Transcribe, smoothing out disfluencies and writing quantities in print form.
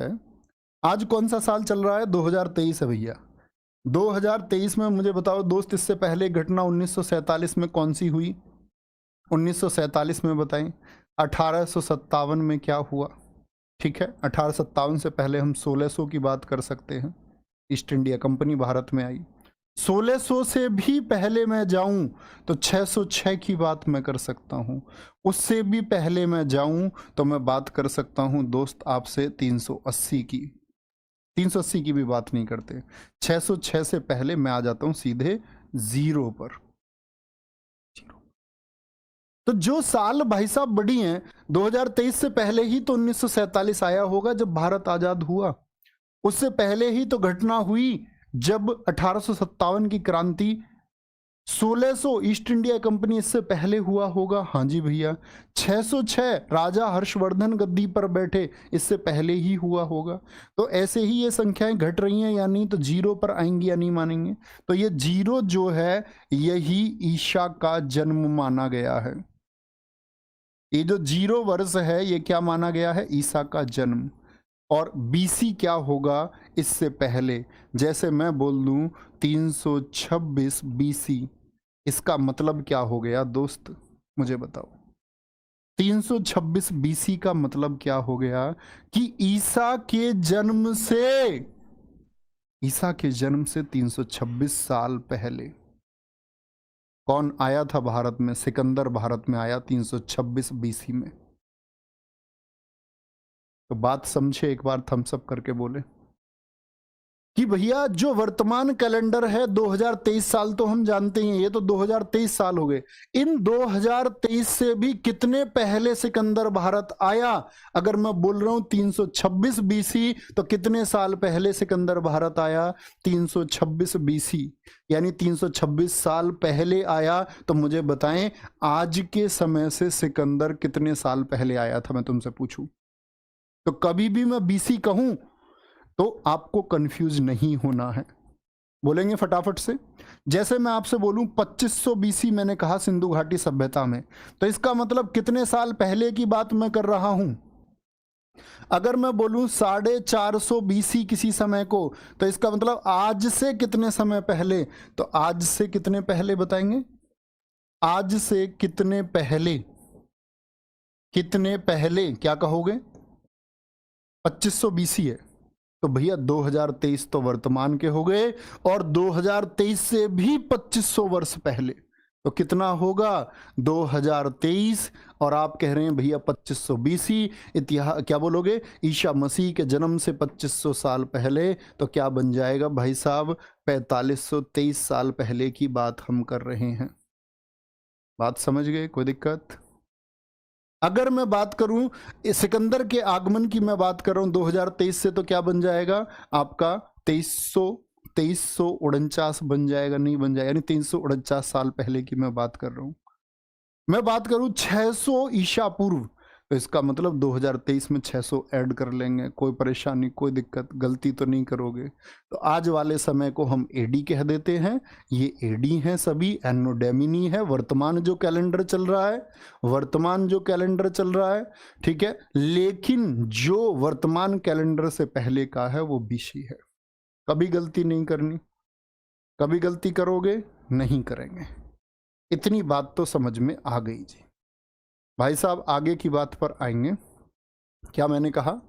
है। आज कौन सा साल चल रहा है? 2023 है भैया। 2023 में मुझे बताओ दोस्त, इससे पहले घटना 1947 में कौन सी हुई? 1947 में बताएं। 1857 में क्या हुआ? ठीक है, 1857 से पहले हम 1600 की बात कर सकते हैं। ईस्ट इंडिया कंपनी भारत में आई। 1600 से भी पहले मैं जाऊं तो 606 की बात मैं कर सकता हूं। उससे भी पहले मैं जाऊं तो मैं बात कर सकता हूं दोस्त आपसे 380 की। 380 की भी बात नहीं करते। 606 से पहले मैं आ जाता हूं सीधे जीरो पर। तो जो साल भाई साहब बड़ी हैं, 2023 से पहले ही तो 1947 आया होगा जब भारत आजाद हुआ। उससे पहले ही तो घटना हुई जब 1857 की क्रांति। 1600 ईस्ट इंडिया कंपनी इससे पहले हुआ होगा। हाँ जी भैया। 606 राजा हर्षवर्धन गद्दी पर बैठे, इससे पहले ही हुआ होगा। तो ऐसे ही ये संख्याएं घट रही हैं या नहीं, तो जीरो पर आएंगी या नहीं मानेंगे? तो ये जीरो जो है, यही ईशा का जन्म माना गया है। ये जो जीरो वर्ष है, ये क्या माना गया है? ईसा का जन्म। और बीसी क्या होगा? इससे पहले। जैसे मैं बोल दूं 326 बीसी, इसका मतलब क्या हो गया दोस्त? मुझे बताओ। 326 बीसी का मतलब क्या हो गया? कि ईसा के जन्म से 326 साल पहले कौन आया था भारत में? सिकंदर भारत में आया 326 बीसी में। तो बात समझे, एक बार थम्स अप करके बोले कि भैया जो वर्तमान कैलेंडर है 2023 साल तो हम जानते ही हैं, ये तो 2023 साल हो गए। इन 2023 से भी कितने पहले सिकंदर भारत आया? अगर मैं बोल रहा हूं 326 बीसी, तो कितने साल पहले सिकंदर भारत आया? 326 बीसी, यानी 326 साल पहले आया। तो मुझे बताएं, आज के समय से सिकंदर कितने साल पहले आया था, मैं तुमसे पूछूं। तो कभी भी मैं बीसी कहूं तो आपको कंफ्यूज नहीं होना है। बोलेंगे फटाफट से। जैसे मैं आपसे बोलूं 2500 बीसी मैंने कहा सिंधु घाटी सभ्यता में, तो इसका मतलब कितने साल पहले की बात मैं कर रहा हूं। अगर मैं बोलूं 450 बीसी किसी समय को, तो इसका मतलब आज से कितने समय पहले? तो आज से कितने पहले बताएंगे? आज से कितने पहले? कितने पहले क्या कहोगे? 2500 बीसी है। तो भैया 2023 तो वर्तमान के हो गए, और 2023 से भी 2500 वर्ष पहले तो कितना होगा? 2023। और आप कह रहे हैं भैया 2500 बीसी। इतिहास क्या बोलोगे? ईसा मसीह के जन्म से 2500 साल पहले, तो क्या बन जाएगा भाई साहब? 4523 साल पहले की बात हम कर रहे हैं। बात समझ गए? कोई दिक्कत? अगर मैं बात करूं सिकंदर के आगमन की, मैं बात कर रहा हूं 2023 से, तो क्या बन जाएगा आपका? 2349 बन जाएगा, नहीं बन जाएगा, यानी 349 साल पहले की मैं बात कर रहा हूं। मैं बात करूं 600 ईसा पूर्व, तो इसका मतलब 2023 में 600 ऐड कर लेंगे। कोई परेशानी, कोई दिक्कत, गलती तो नहीं करोगे। तो आज वाले समय को हम एडी कह देते हैं। ये एडी हैं सभी, एनो डोमिनी है वर्तमान जो कैलेंडर चल रहा है। वर्तमान जो कैलेंडर चल रहा है, ठीक है। लेकिन जो वर्तमान कैलेंडर से पहले का है वो बीसी है। कभी गलती नहीं करनी। कभी गलती करोगे? नहीं करेंगे। इतनी बात तो समझ में आ गई जी। भाई साहब आगे की बात पर आएंगे। क्या मैंने कहा?